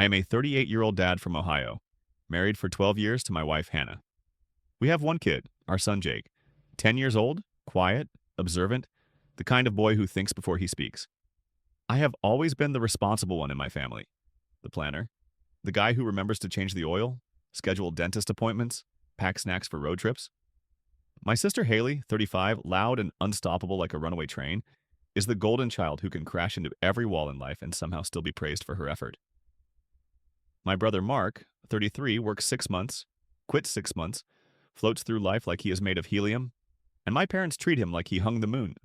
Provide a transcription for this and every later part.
I am a 38-year-old dad from Ohio, married for 12 years to my wife, Hannah. We have one kid, our son, Jake, 10 years old, quiet, observant, the kind of boy who thinks before he speaks. I have always been the responsible one in my family, the planner, the guy who remembers to change the oil, schedule dentist appointments, pack snacks for road trips. My sister Haley, 35, loud and unstoppable like a runaway train, is the golden child who can crash into every wall in life and somehow still be praised for her effort. My brother Mark, 33, works 6 months, quits 6 months, floats through life like he is made of helium, and my parents treat him like he hung the moon.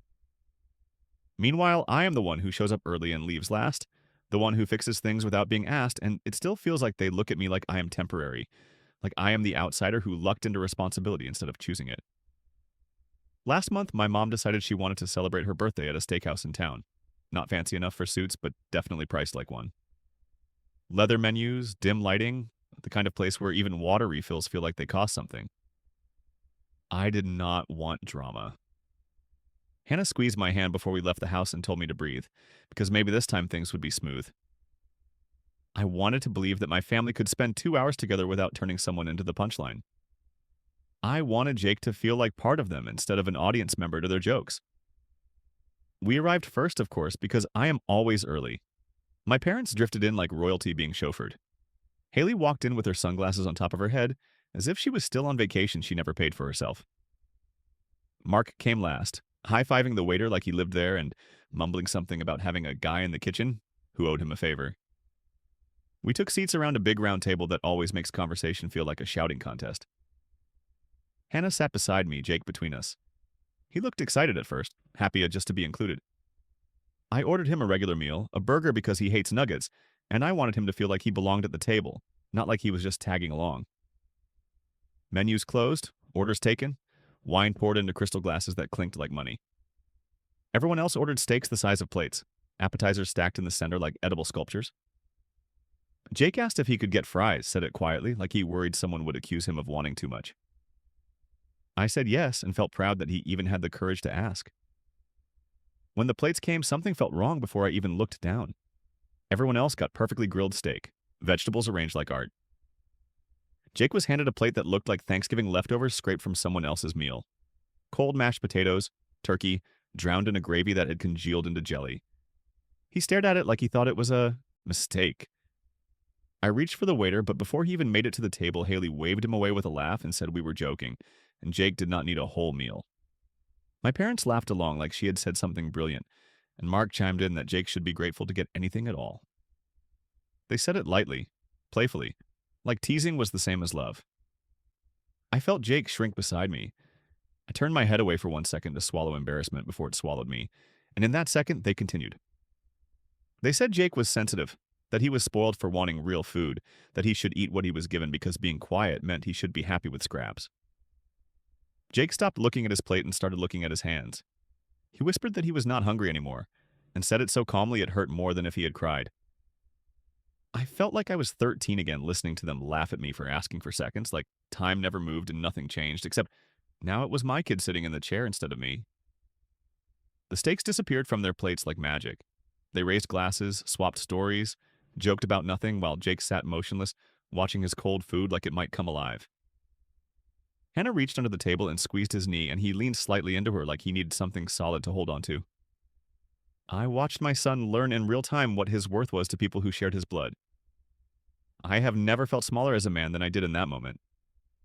Meanwhile, I am the one who shows up early and leaves last, the one who fixes things without being asked, and it still feels like they look at me like I am temporary, like I am the outsider who lucked into responsibility instead of choosing it. Last month, my mom decided she wanted to celebrate her birthday at a steakhouse in town. Not fancy enough for suits, but definitely priced like one. Leather menus, dim lighting, the kind of place where even water refills feel like they cost something. I did not want drama. Hannah squeezed my hand before we left the house and told me to breathe, because maybe this time things would be smooth. I wanted to believe that my family could spend 2 hours together without turning someone into the punchline. I wanted Jake to feel like part of them instead of an audience member to their jokes. We arrived first, of course, because I am always early. My parents drifted in like royalty being chauffeured. Haley walked in with her sunglasses on top of her head, as if she was still on vacation she never paid for herself. Mark came last, high-fiving the waiter like he lived there and mumbling something about having a guy in the kitchen who owed him a favor. We took seats around a big round table that always makes conversation feel like a shouting contest. Hannah sat beside me, Jake between us. He looked excited at first, happy just to be included. I ordered him a regular meal, a burger because he hates nuggets, and I wanted him to feel like he belonged at the table, not like he was just tagging along. Menus closed, orders taken, wine poured into crystal glasses that clinked like money. Everyone else ordered steaks the size of plates, appetizers stacked in the center like edible sculptures. Jake asked if he could get fries, said it quietly, like he worried someone would accuse him of wanting too much. I said yes and felt proud that he even had the courage to ask. When the plates came, something felt wrong before I even looked down. Everyone else got perfectly grilled steak, vegetables arranged like art. Jake was handed a plate that looked like Thanksgiving leftovers scraped from someone else's meal. Cold mashed potatoes, turkey, drowned in a gravy that had congealed into jelly. He stared at it like he thought it was a mistake. I reached for the waiter, but before he even made it to the table, Haley waved him away with a laugh and said we were joking, and Jake did not need a whole meal. My parents laughed along like she had said something brilliant, and Mark chimed in that Jake should be grateful to get anything at all. They said it lightly, playfully, like teasing was the same as love. I felt Jake shrink beside me. I turned my head away for 1 second to swallow embarrassment before it swallowed me, and in that second they continued. They said Jake was sensitive, that he was spoiled for wanting real food, that he should eat what he was given because being quiet meant he should be happy with scraps. Jake stopped looking at his plate and started looking at his hands. He whispered that he was not hungry anymore, and said it so calmly it hurt more than if he had cried. I felt like I was 13 again listening to them laugh at me for asking for seconds, like time never moved and nothing changed, except now it was my kid sitting in the chair instead of me. The steaks disappeared from their plates like magic. They raised glasses, swapped stories, joked about nothing while Jake sat motionless, watching his cold food like it might come alive. Hannah reached under the table and squeezed his knee, and he leaned slightly into her like he needed something solid to hold on to. I watched my son learn in real time what his worth was to people who shared his blood. I have never felt smaller as a man than I did in that moment.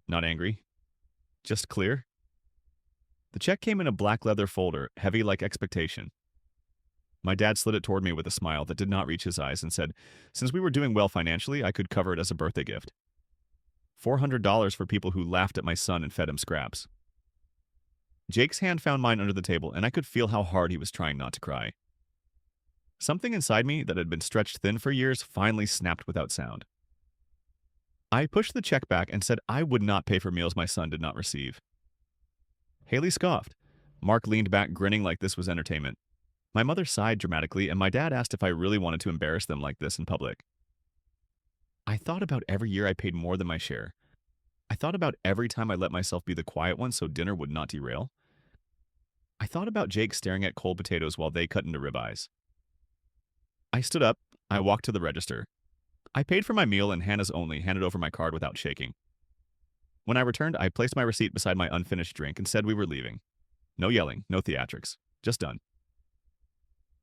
Not angry. Just clear. The check came in a black leather folder, heavy like expectation. My dad slid it toward me with a smile that did not reach his eyes and said, since we were doing well financially, I could cover it as a birthday gift. $400 for people who laughed at my son and fed him scraps. Jake's hand found mine under the table, and I could feel how hard he was trying not to cry. Something inside me that had been stretched thin for years finally snapped without sound. I pushed the check back and said I would not pay for meals my son did not receive. Haley scoffed. Mark leaned back, grinning like this was entertainment. My mother sighed dramatically, and my dad asked if I really wanted to embarrass them like this in public. I thought about every year I paid more than my share. I thought about every time I let myself be the quiet one so dinner would not derail. I thought about Jake staring at cold potatoes while they cut into ribeyes. I stood up. I walked to the register. I paid for my meal and Hannah's only handed over my card without shaking. When I returned, I placed my receipt beside my unfinished drink and said we were leaving. No yelling, no theatrics. Just done.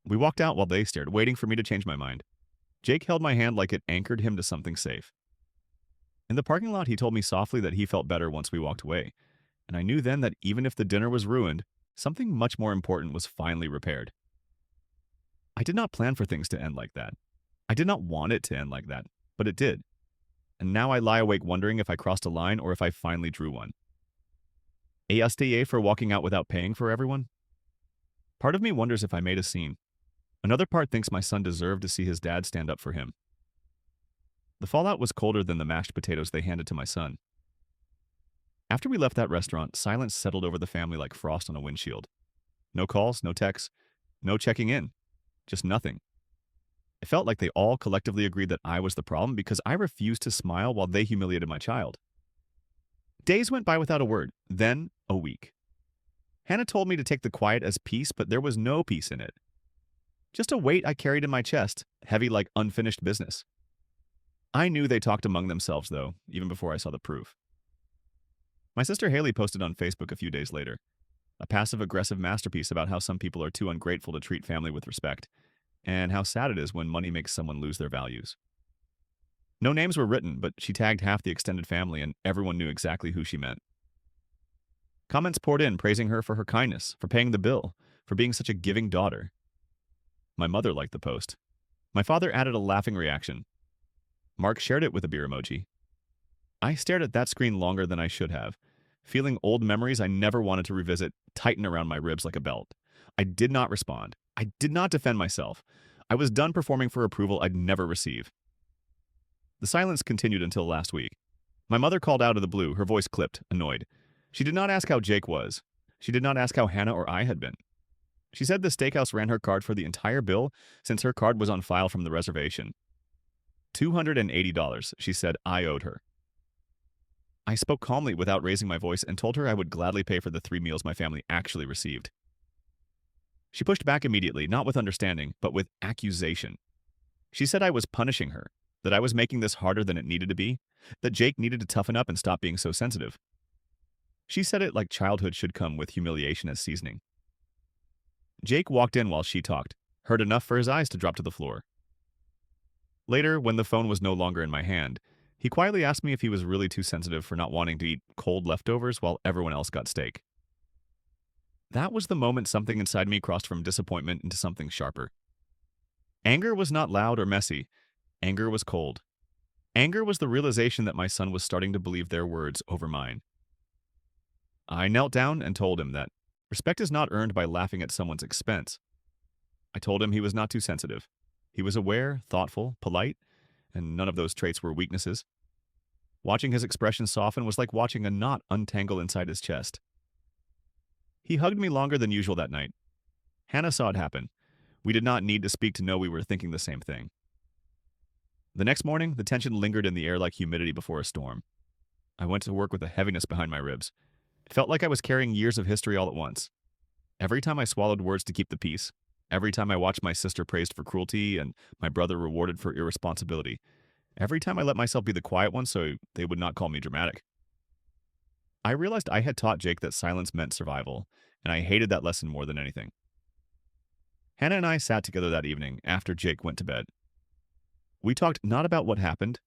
We walked out while they stared, waiting for me to change my mind. Jake held my hand like it anchored him to something safe. In the parking lot, he told me softly that he felt better once we walked away, and I knew then that even if the dinner was ruined, something much more important was finally repaired. I did not plan for things to end like that. I did not want it to end like that, but it did. And now I lie awake wondering if I crossed a line or if I finally drew one. AITA for walking out without paying for everyone? Part of me wonders if I made a scene. Another part thinks my son deserved to see his dad stand up for him. The fallout was colder than the mashed potatoes they handed to my son. After we left that restaurant, silence settled over the family like frost on a windshield. No calls, no texts, no checking in. Just nothing. It felt like they all collectively agreed that I was the problem because I refused to smile while they humiliated my child. Days went by without a word, then a week. Hannah told me to take the quiet as peace, but there was no peace in it. Just a weight I carried in my chest, heavy like unfinished business. I knew they talked among themselves, though, even before I saw the proof. My sister Haley posted on Facebook a few days later, a passive-aggressive masterpiece about how some people are too ungrateful to treat family with respect, and how sad it is when money makes someone lose their values. No names were written, but she tagged half the extended family, and everyone knew exactly who she meant. Comments poured in praising her for her kindness, for paying the bill, for being such a giving daughter. My mother liked the post. My father added a laughing reaction. Mark shared it with a beer emoji. I stared at that screen longer than I should have, feeling old memories I never wanted to revisit tighten around my ribs like a belt. I did not respond. I did not defend myself. I was done performing for approval I'd never receive. The silence continued until last week. My mother called out of the blue, her voice clipped, annoyed. She did not ask how Jake was. She did not ask how Hannah or I had been. She said the steakhouse ran her card for the entire bill since her card was on file from the reservation. $280, she said I owed her. I spoke calmly without raising my voice and told her I would gladly pay for the 3 meals my family actually received. She pushed back immediately, not with understanding, but with accusation. She said I was punishing her, that I was making this harder than it needed to be, that Jake needed to toughen up and stop being so sensitive. She said it like childhood should come with humiliation as seasoning. Jake walked in while she talked, heard enough for his eyes to drop to the floor. Later, when the phone was no longer in my hand, he quietly asked me if he was really too sensitive for not wanting to eat cold leftovers while everyone else got steak. That was the moment something inside me crossed from disappointment into something sharper. Anger was not loud or messy. Anger was cold. Anger was the realization that my son was starting to believe their words over mine. I knelt down and told him that respect is not earned by laughing at someone's expense. I told him he was not too sensitive. He was aware, thoughtful, polite, and none of those traits were weaknesses. Watching his expression soften was like watching a knot untangle inside his chest. He hugged me longer than usual that night. Hannah saw it happen. We did not need to speak to know we were thinking the same thing. The next morning, the tension lingered in the air like humidity before a storm. I went to work with a heaviness behind my ribs. It felt like I was carrying years of history all at once. Every time I swallowed words to keep the peace, every time I watched my sister praised for cruelty and my brother rewarded for irresponsibility, every time I let myself be the quiet one so they would not call me dramatic. I realized I had taught Jake that silence meant survival, and I hated that lesson more than anything. Hannah and I sat together that evening after Jake went to bed. We talked not about what happened,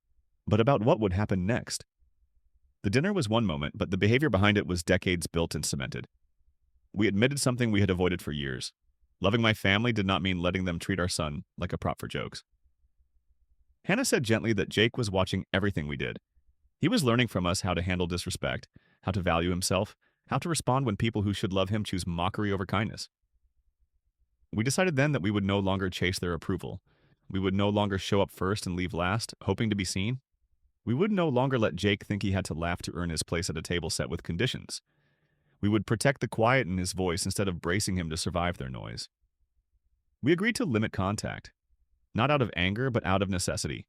but about what would happen next. The dinner was one moment, but the behavior behind it was decades built and cemented. We admitted something we had avoided for years. Loving my family did not mean letting them treat our son like a prop for jokes. Hannah said gently that Jake was watching everything we did. He was learning from us how to handle disrespect, how to value himself, how to respond when people who should love him choose mockery over kindness. We decided then that we would no longer chase their approval. We would no longer show up first and leave last, hoping to be seen. We would no longer let Jake think he had to laugh to earn his place at a table set with conditions. We would protect the quiet in his voice instead of bracing him to survive their noise. We agreed to limit contact, not out of anger, but out of necessity.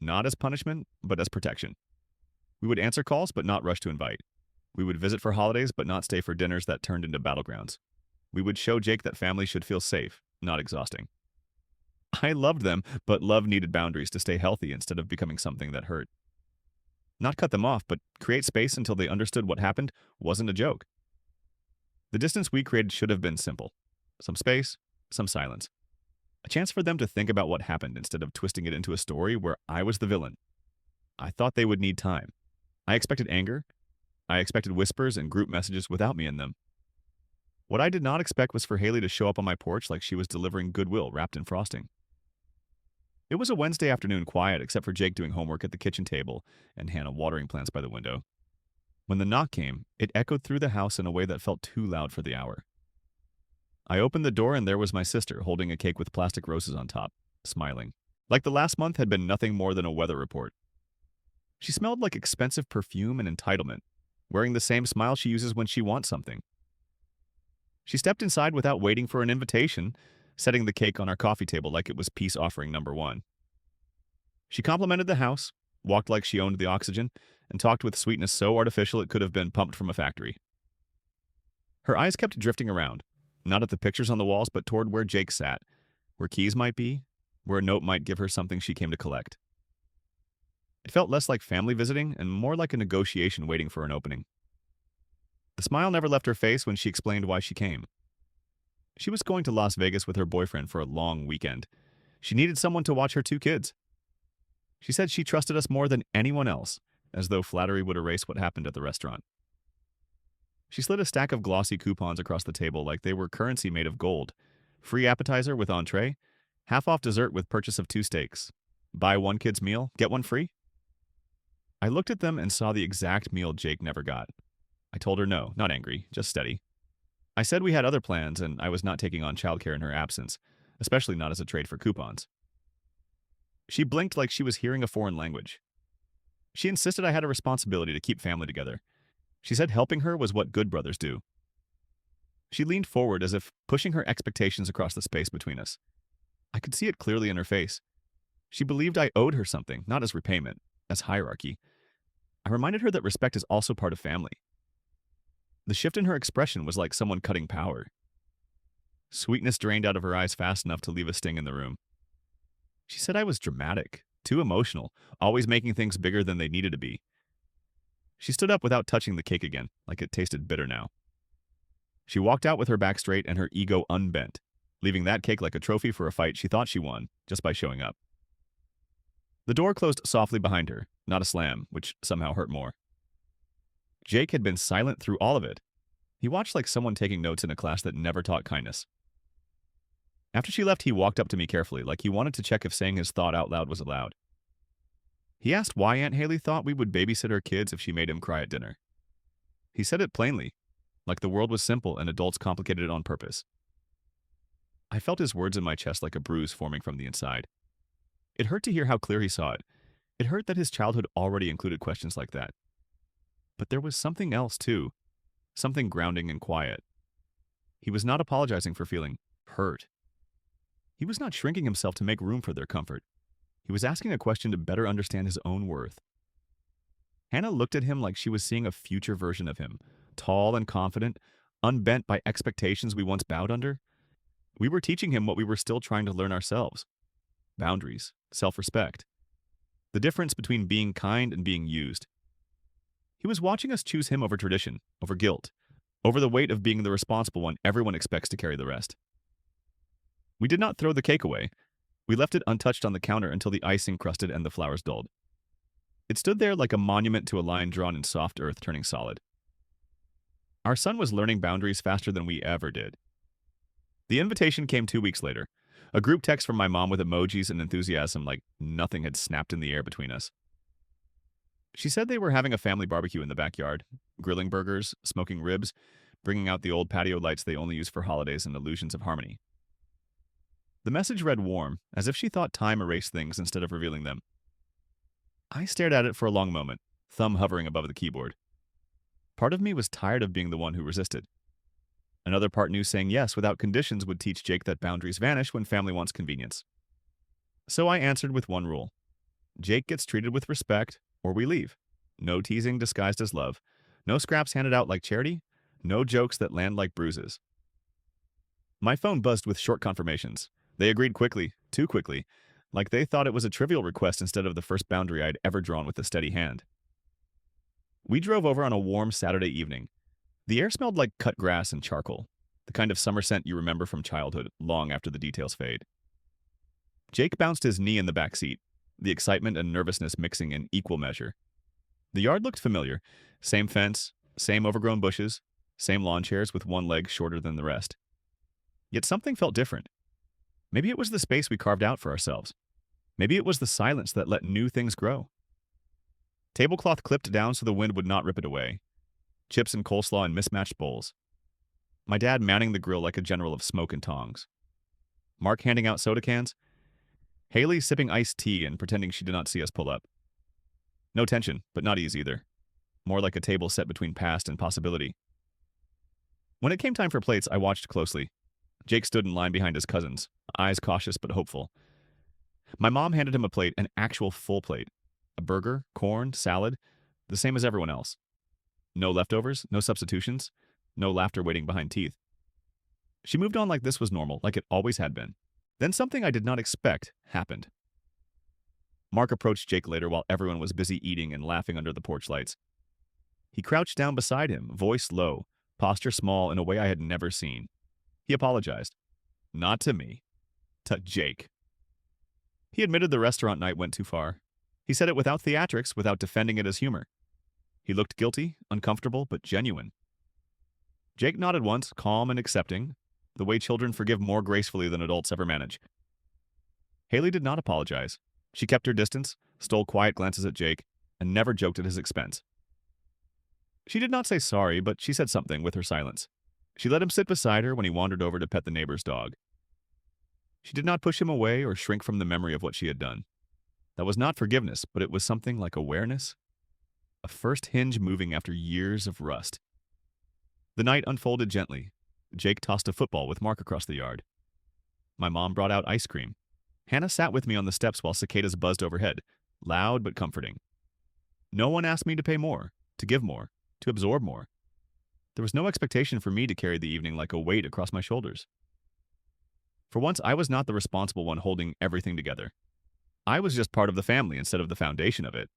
Not as punishment, but as protection. We would answer calls, but not rush to invite. We would visit for holidays, but not stay for dinners that turned into battlegrounds. We would show Jake that family should feel safe, not exhausting. I loved them, but love needed boundaries to stay healthy instead of becoming something that hurt. Not cut them off, but create space until they understood what happened wasn't a joke. The distance we created should have been simple: some space, some silence. A chance for them to think about what happened instead of twisting it into a story where I was the villain. I thought they would need time. I expected anger. I expected whispers and group messages without me in them. What I did not expect was for Haley to show up on my porch like she was delivering goodwill wrapped in frosting. It was a Wednesday afternoon, quiet except for Jake doing homework at the kitchen table and Hannah watering plants by the window. When the knock came, it echoed through the house in a way that felt too loud for the hour. I opened the door and there was my sister holding a cake with plastic roses on top, smiling, like the last month had been nothing more than a weather report. She smelled like expensive perfume and entitlement, wearing the same smile she uses when she wants something. She stepped inside without waiting for an invitation, setting the cake on our coffee table like it was peace offering number one. She complimented the house, walked like she owned the oxygen, and talked with sweetness so artificial it could have been pumped from a factory. Her eyes kept drifting around, not at the pictures on the walls, but toward where Jake sat, where keys might be, where a note might give her something she came to collect. It felt less like family visiting and more like a negotiation waiting for an opening. The smile never left her face when she explained why she came. She was going to Las Vegas with her boyfriend for a long weekend. She needed someone to watch her two kids. She said she trusted us more than anyone else, as though flattery would erase what happened at the restaurant. She slid a stack of glossy coupons across the table like they were currency made of gold. Free appetizer with entree, half off dessert with purchase of 2 steaks. Buy one kid's meal, get one free. I looked at them and saw the exact meal Jake never got. I told her no, not angry, just steady. I said we had other plans and I was not taking on childcare in her absence, especially not as a trade for coupons. She blinked like she was hearing a foreign language. She insisted I had a responsibility to keep family together. She said helping her was what good brothers do. She leaned forward as if pushing her expectations across the space between us. I could see it clearly in her face. She believed I owed her something, not as repayment, as hierarchy. I reminded her that respect is also part of family. The shift in her expression was like someone cutting power. Sweetness drained out of her eyes fast enough to leave a sting in the room. She said I was dramatic, too emotional, always making things bigger than they needed to be. She stood up without touching the cake again, like it tasted bitter now. She walked out with her back straight and her ego unbent, leaving that cake like a trophy for a fight she thought she won just by showing up. The door closed softly behind her, not a slam, which somehow hurt more. Jake had been silent through all of it. He watched like someone taking notes in a class that never taught kindness. After she left, he walked up to me carefully, like he wanted to check if saying his thought out loud was allowed. He asked why Aunt Haley thought we would babysit her kids if she made him cry at dinner. He said it plainly, like the world was simple and adults complicated it on purpose. I felt his words in my chest like a bruise forming from the inside. It hurt to hear how clear he saw it. It hurt that his childhood already included questions like that. But there was something else, too. Something grounding and quiet. He was not apologizing for feeling hurt. He was not shrinking himself to make room for their comfort. He was asking a question to better understand his own worth. Hannah looked at him like she was seeing a future version of him, tall and confident, unbent by expectations we once bowed under. We were teaching him what we were still trying to learn ourselves: boundaries, self-respect, the difference between being kind and being used. He was watching us choose him over tradition, over guilt, over the weight of being the responsible one everyone expects to carry the rest. We did not throw the cake away. We left it untouched on the counter until the icing crusted and the flowers dulled. It stood there like a monument to a line drawn in soft earth turning solid. Our son was learning boundaries faster than we ever did. The invitation came 2 weeks later, a group text from my mom with emojis and enthusiasm like nothing had snapped in the air between us. She said they were having a family barbecue in the backyard, grilling burgers, smoking ribs, bringing out the old patio lights they only use for holidays and illusions of harmony. The message read warm, as if she thought time erased things instead of revealing them. I stared at it for a long moment, thumb hovering above the keyboard. Part of me was tired of being the one who resisted. Another part knew saying yes without conditions would teach Jake that boundaries vanish when family wants convenience. So I answered with one rule. Jake gets treated with respect, or we leave. No teasing disguised as love. No scraps handed out like charity. No jokes that land like bruises. My phone buzzed with short confirmations. They agreed quickly, too quickly, like they thought it was a trivial request instead of the first boundary I'd ever drawn with a steady hand. We drove over on a warm Saturday evening. The air smelled like cut grass and charcoal, the kind of summer scent you remember from childhood long after the details fade. Jake bounced his knee in the back seat, the excitement and nervousness mixing in equal measure. The yard looked familiar. Same fence, same overgrown bushes, same lawn chairs with one leg shorter than the rest. Yet something felt different. Maybe it was the space we carved out for ourselves. Maybe it was the silence that let new things grow. Tablecloth clipped down so the wind would not rip it away. Chips and coleslaw in mismatched bowls. My dad manning the grill like a general of smoke and tongs. Mark handing out soda cans. Haley sipping iced tea and pretending she did not see us pull up. No tension, but not ease either. More like a table set between past and possibility. When it came time for plates, I watched closely. Jake stood in line behind his cousins, eyes cautious but hopeful. My mom handed him a plate, an actual full plate. A burger, corn, salad, the same as everyone else. No leftovers, no substitutions, no laughter waiting behind teeth. She moved on like this was normal, like it always had been. Then something I did not expect happened. Mark approached Jake later while everyone was busy eating and laughing under the porch lights. He crouched down beside him, voice low, posture small in a way I had never seen. He apologized. Not to me. To Jake. He admitted the restaurant night went too far. He said it without theatrics, without defending it as humor. He looked guilty, uncomfortable, but genuine. Jake nodded once, calm and accepting, the way children forgive more gracefully than adults ever manage. Haley did not apologize. She kept her distance, stole quiet glances at Jake, and never joked at his expense. She did not say sorry, but she said something with her silence. She let him sit beside her when he wandered over to pet the neighbor's dog. She did not push him away or shrink from the memory of what she had done. That was not forgiveness, but it was something like awareness. A first hinge moving after years of rust. The night unfolded gently. Jake tossed a football with Mark across the yard. My mom brought out ice cream. Hannah sat with me on the steps while cicadas buzzed overhead, loud but comforting. No one asked me to pay more, to give more, to absorb more. There was no expectation for me to carry the evening like a weight across my shoulders. For once, I was not the responsible one holding everything together. I was just part of the family instead of the foundation of it.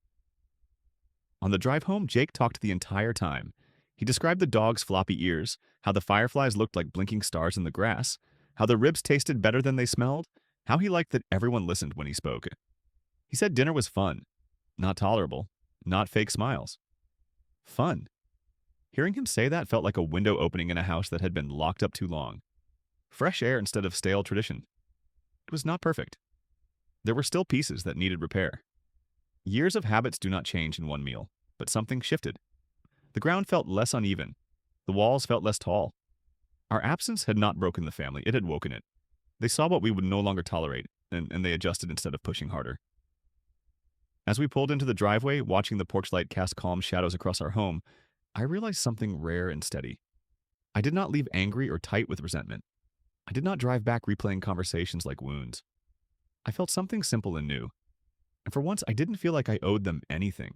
On the drive home, Jake talked the entire time. He described the dog's floppy ears, how the fireflies looked like blinking stars in the grass, how the ribs tasted better than they smelled, how he liked that everyone listened when he spoke. He said dinner was fun, not tolerable, not fake smiles. Fun. Hearing him say that felt like a window opening in a house that had been locked up too long. Fresh air instead of stale tradition. It was not perfect. There were still pieces that needed repair. Years of habits do not change in one meal, but something shifted. The ground felt less uneven. The walls felt less tall. Our absence had not broken the family, it had woken it. They saw what we would no longer tolerate, and they adjusted instead of pushing harder. As we pulled into the driveway, watching the porch light cast calm shadows across our home, I realized something rare and steady. I did not leave angry or tight with resentment. I did not drive back replaying conversations like wounds. I felt something simple and new. And for once, I didn't feel like I owed them anything.